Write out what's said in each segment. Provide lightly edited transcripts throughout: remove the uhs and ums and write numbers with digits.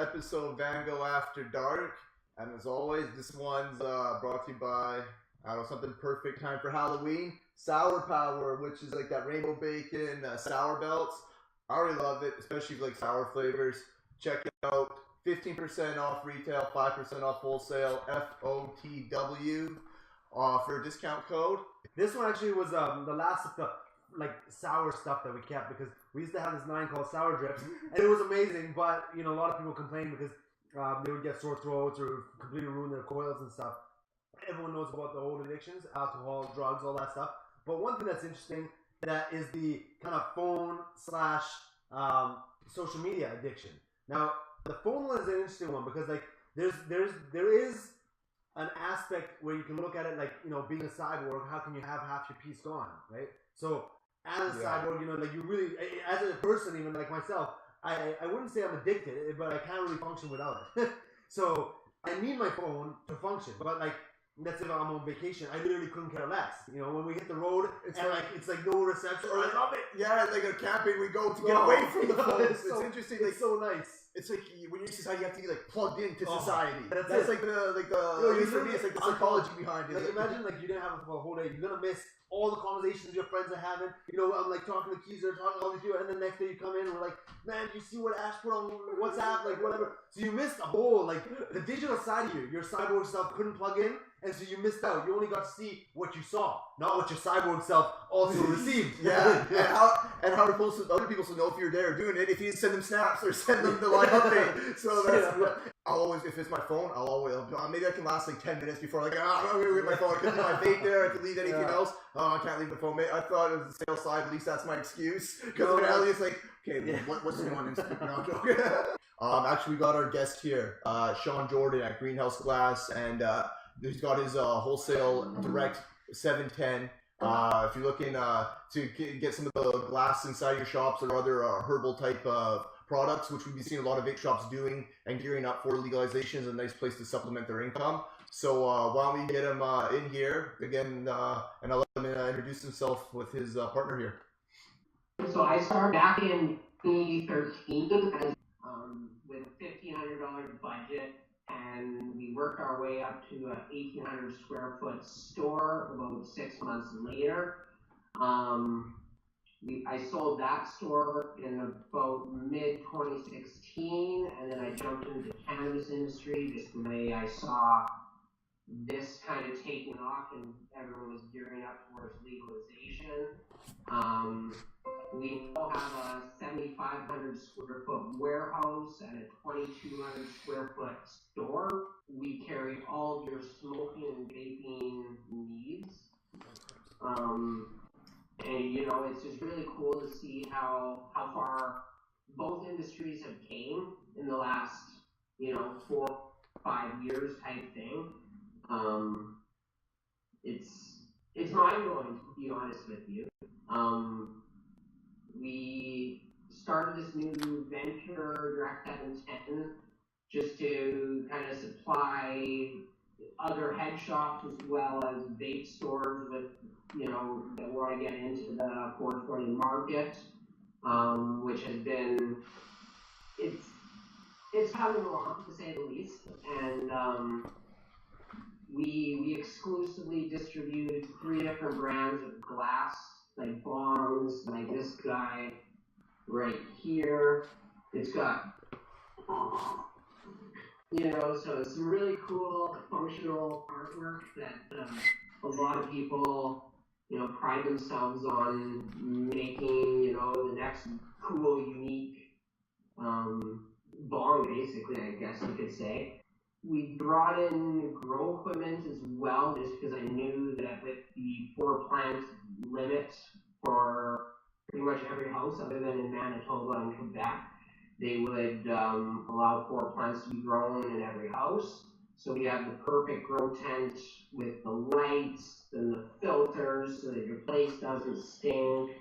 episode of VanGo After Dark. And as always, this one's brought to you by, I don't know, something perfect time for Halloween. Sour Power, which is like that rainbow bacon sour belts. I already love it, especially if you like sour flavors. Check it out. 15% off retail, 5% off wholesale, FOTW for a discount code. This one actually was the last of the sour stuff that we kept, because we used to have this line called Sour Drips, and it was amazing, but a lot of people complained because they would get sore throats or completely ruin their coils and stuff. Everyone knows about the old addictions, alcohol, drugs, all that stuff. But one thing that's interesting, that is the kind of phone / social media addiction. Now, the phone one is an interesting one because there is an aspect where you can look at it like, being a cyborg, how can you have half your piece gone, right? So as a cyborg, you really, as a person, even like myself, I wouldn't say I'm addicted, but I can't really function without it. So I need my phone to function, but let's say if I'm on vacation, I literally couldn't care less. When we hit the road, it's like no reception. Or I love it. Yeah, like a camping, we go to get away from the phone. It's interesting. It's so nice. It's like when you're in society, you have to be plugged into society. That's like the for me, it's like the psychology behind it. Imagine you didn't have it for a whole day. You're gonna miss all the conversations your friends are having. I'm talking to Keys, they're talking to all these people, and the next day you come in and we're like, man, you see what Ash put on WhatsApp, whatever. So you missed a whole the digital side of you. Your cyborg self couldn't plug in, and so you missed out. You only got to see what you saw, not what your cyborg self also received. Yeah, and how other people to know if you're there doing it, if you didn't send them snaps or send them the update. So that's I'll always, if it's my phone, maybe I can last 10 minutes before I'm gonna leave my phone. I could leave my vape there. I could leave anything else. Oh, I can't leave the phone. I thought it was the sales side. At least that's my excuse. Because it's okay, what's going on? Actually, we got our guest here, Sean Jordan at Greenhouse Glass, and he's got his wholesale direct 710. If you're looking to get some of the glass inside your shops or other herbal type of products, which we've been seeing a lot of vape shops doing and gearing up for legalization, is a nice place to supplement their income. So why don't we get him in here again, and I'll let him introduce himself with his partner here. So I started back in 2013 with a $1,500 budget, and we worked our way up to an 1,800 square foot store about 6 months later. I sold that store in about mid-2016, and then I jumped into the cannabis industry just the way I saw this kind of taking off and everyone was gearing up towards legalization. We now have a 7,500 square foot warehouse and a 2,200 square foot store. We carry all of your smoking and vaping needs. And it's just really cool to see how far both industries have came in the last 4 or 5 years type thing. It's mind-blowing, to be honest with you. We started this new venture, Direct 710, just to kind of supply other head shops as well as vape stores with, that want to get into the 420 market, which has been, it's coming along, to say the least, and we exclusively distribute 3 different brands of glass, like bongs, like this guy right here. It's got, so it's some really cool functional artwork that a lot of people, pride themselves on making, the next cool, unique bong, basically, I guess you could say. We brought in grow equipment as well, just because I knew that with the 4-plant limit for pretty much every house other than in Manitoba and Quebec, they would allow 4 plants to be grown in every house. So we have the perfect grow tent with the lights and the filters so that your place doesn't stink.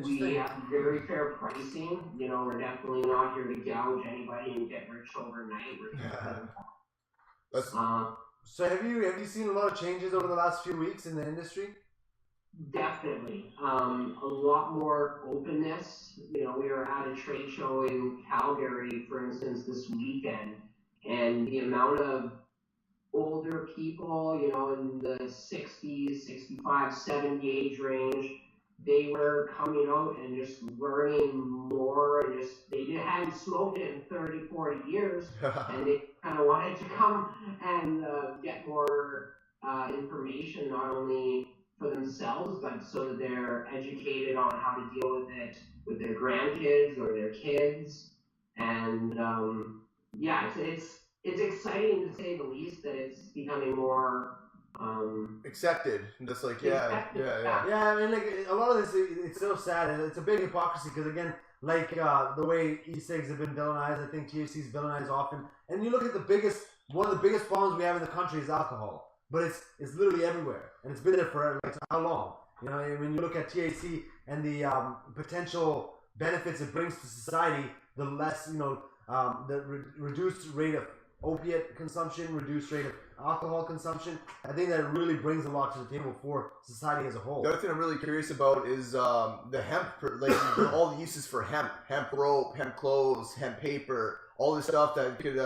We have very fair pricing. We're definitely not here to gouge anybody and get rich overnight. So have you seen a lot of changes over the last few weeks in the industry? Definitely. A lot more openness. You know, we were at a trade show in Calgary, for instance, this weekend, and the amount of older people, you know, in the 60s, 65, 70 age range, they were coming out and just learning more and just, hadn't smoked it in 30, 40 years, and they kind of wanted to come and get more information, not only for themselves, but so that they're educated on how to deal with it with their grandkids or their kids. And yeah, it's exciting to say the least that it's becoming more accepted. Just like yeah. I mean, like a lot of this, it's so sad, and it's a big hypocrisy because again, like the way e-cigs have been villainized, I think THC is villainized often. And you look at one of the biggest problems we have in the country is alcohol. But it's literally everywhere, and it's been there for like how long? You know, when you look at THC and the potential benefits it brings to society, the less reduced rate of opiate consumption, reduced rate of alcohol consumption. I think that really brings a lot to the table for society as a whole. The other thing I'm really curious about is the hemp, like all the uses for hemp rope, hemp clothes, hemp paper, all this stuff that could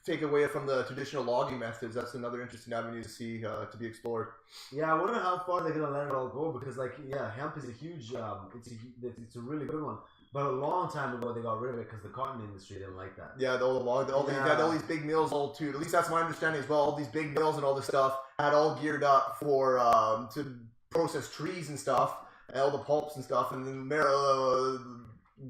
take away from the traditional logging methods. That's another interesting avenue to see to be explored. Yeah, I wonder how far they're gonna let it all go because, like, yeah, hemp is a huge, it's a really good one. But a long time ago, they got rid of it because the cotton industry didn't like that. Yeah, they had all these big mills, at least that's my understanding as well. All these big mills and all this stuff had all geared up for to process trees and stuff, and all the pulps and stuff. And then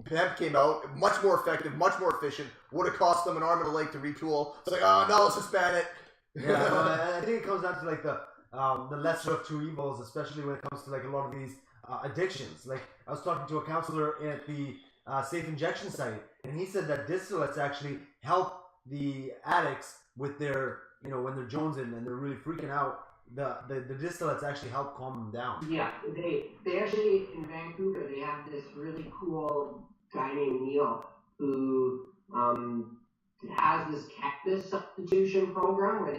hemp came out, much more effective, much more efficient. Would have cost them an arm and a leg to retool. It's like, oh no, let's just ban it. Yeah, well, I think it comes down to like the lesser of two evils, especially when it comes to like a lot of these addictions. Like I was talking to a counselor at the safe injection site, and he said that distillates actually help the addicts with their, you know, when they're jonesing and they're really freaking out. The distillates actually help calm them down. Yeah, they actually in Vancouver they have this really cool guy named Neil who has this cannabis substitution program where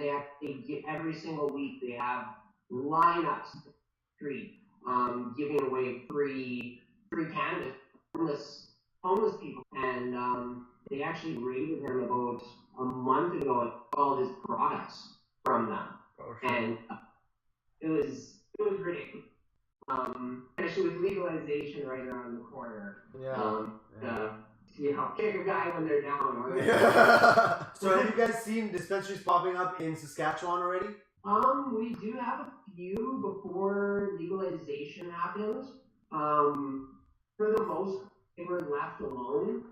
every single week they have lineups in the street giving away free cannabis to homeless people, and they actually raided him about a month ago and all his products from them. And it was ridiculous. Especially with legalization right around the corner. Kick a guy when they're down. So have you guys seen dispensaries popping up in Saskatchewan already? We do have a few before legalization happens. For the most part, they were left alone.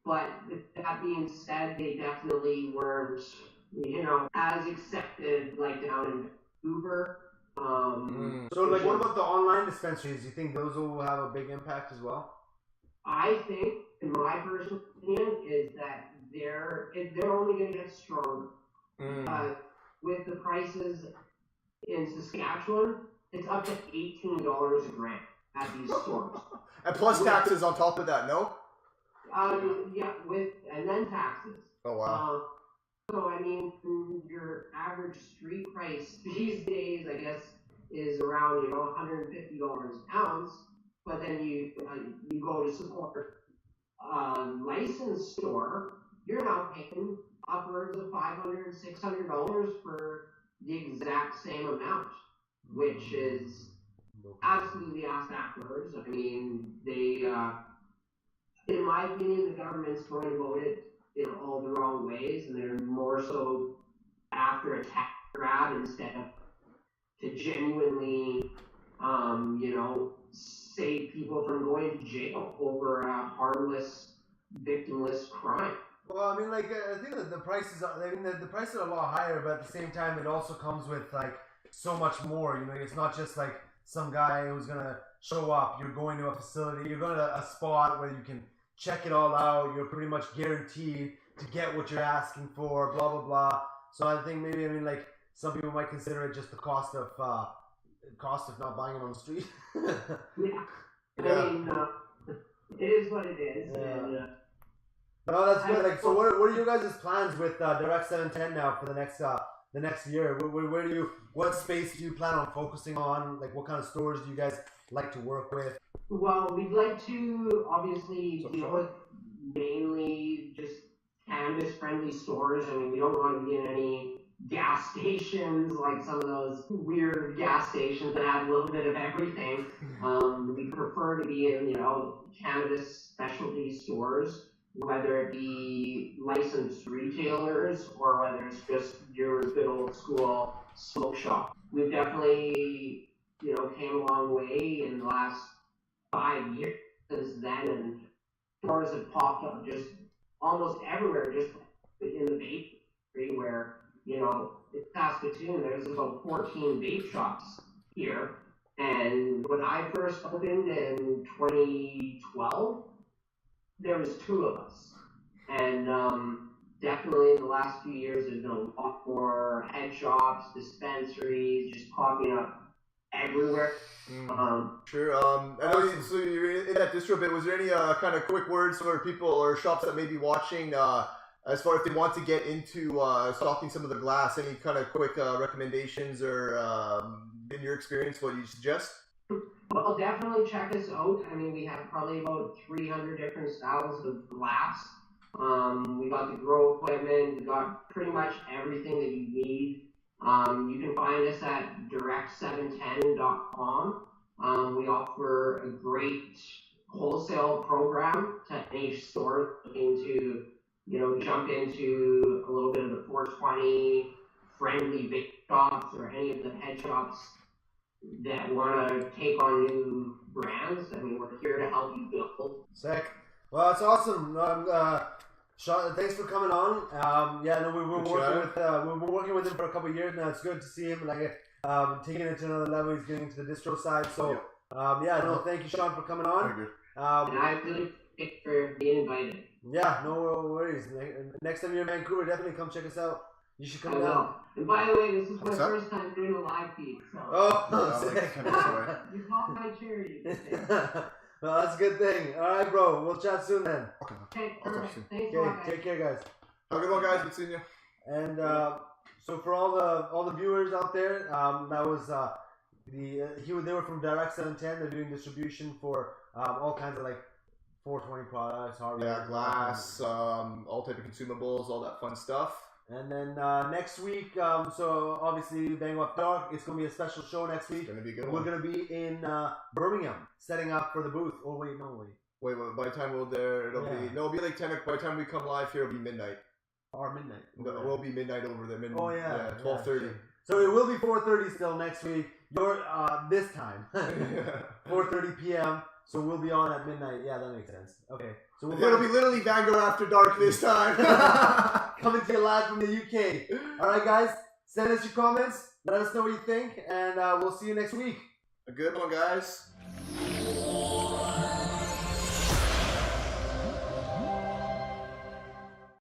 But with that being said, they definitely weren't, as accepted like down in Vancouver. So, like, what about the online dispensaries? Do you think those will have a big impact as well? I think, in my personal opinion, is that they're only going to get stronger. With the prices in Saskatchewan, it's up to $18 a gram at these stores. And plus taxes on top of that, no? Yeah, and then taxes. Oh, wow. So, I mean, your average street price these days, I guess, is around, $150 an ounce. But then you go to support a licensed store, you're now paying upwards of $500, $600 for the exact same amount, which is absolutely ass backwards. I mean, they, in my opinion, the government's going about it in all the wrong ways, and they're more so after a tax grab instead of to genuinely, save people from going to jail over a harmless, victimless crime. Well, I mean, like, I think that the prices are a lot higher, but at the same time, it also comes with, like, so much more. It's not just, like, some guy who's going to show up. You're going to a facility. You're going to a spot where you can check it all out. You're pretty much guaranteed to get what you're asking for, blah, blah, blah. So I think maybe, like, some people might consider it just the cost of not buying it on the street. Yeah. I mean, it is what it is. Yeah. And, no, that's good. Like, so what are you guys' plans with Direct 710 now for the the next year? What space do you plan on focusing on? Like, what kind of stores do you guys like to work with? Well, we'd like to obviously deal with mainly just cannabis-friendly stores. I mean, we don't want to be in any gas stations, like some of those weird gas stations that have a little bit of everything. We prefer to be in, cannabis specialty stores, whether it be licensed retailers or whether it's just your good old school smoke shop. We've definitely, came a long way in the last 5 years since then, and stores have popped up just almost everywhere, just in the vape industry, where in Saskatoon, there's about 14 vape shops here. And when I first opened in 2012, there was 2 of us. And definitely in the last few years, there's been a lot more head shops, dispensaries, just popping up everywhere. Sure. I know so you're in that distro bit. Was there any kind of quick words for people or shops that may be watching as far as they want to get into stocking some of the glass? Any kind of quick recommendations or in your experience, what you suggest? Well, definitely check us out. I mean, we have probably about 300 different styles of glass. We got the grow equipment. We got pretty much everything that you need. You can find us at direct710.com. We offer a great wholesale program to any store looking to, jump into a little bit of the 420 friendly vape shops or any of the head shops that want to take on new brands. I mean, we're here to help you build. Sick. Well, that's awesome. Sean, thanks for coming on. We've been working with him for a couple of years now. It's good to see him taking it to another level. He's getting to the distro side. So thank you, Sean, for coming on. Very good. And I really thank you for being invited. Yeah, no worries. Next time you're in Vancouver, definitely come check us out. You should come I down. will. And by the way, this is my first time doing a live feed. So. Oh, sick. You popped my cherry. Well, that's a good thing. All right, bro. We'll chat soon then. Okay, perfect. Thanks, Okay, guys. take care, guys. Have a good one, guys. Good seeing you. And so for all the viewers out there, that was they were from Direct 710. They're doing distribution for all kinds of 420 products, hardware, glass, all type of consumables, all that fun stuff. And then next week, so obviously Vango Up Dark, it's going to be a special show next week. It's going to be a good We're one. going to be in Birmingham, setting up for the booth. Oh, wait, no, wait. Wait, by the time it'll be like 10, by the time we come live here, it'll be midnight. Or midnight. It will be midnight over there. 12:30. 12:30. So it will be 4:30 still next week. This time. 4:30 p.m. So we'll be on at midnight. Yeah, that makes sense. Okay. So it'll be literally VanGo After Dark this time. Coming to you live from the UK. All right, guys. Send us your comments. Let us know what you think. And we'll see you next week. A good one, guys.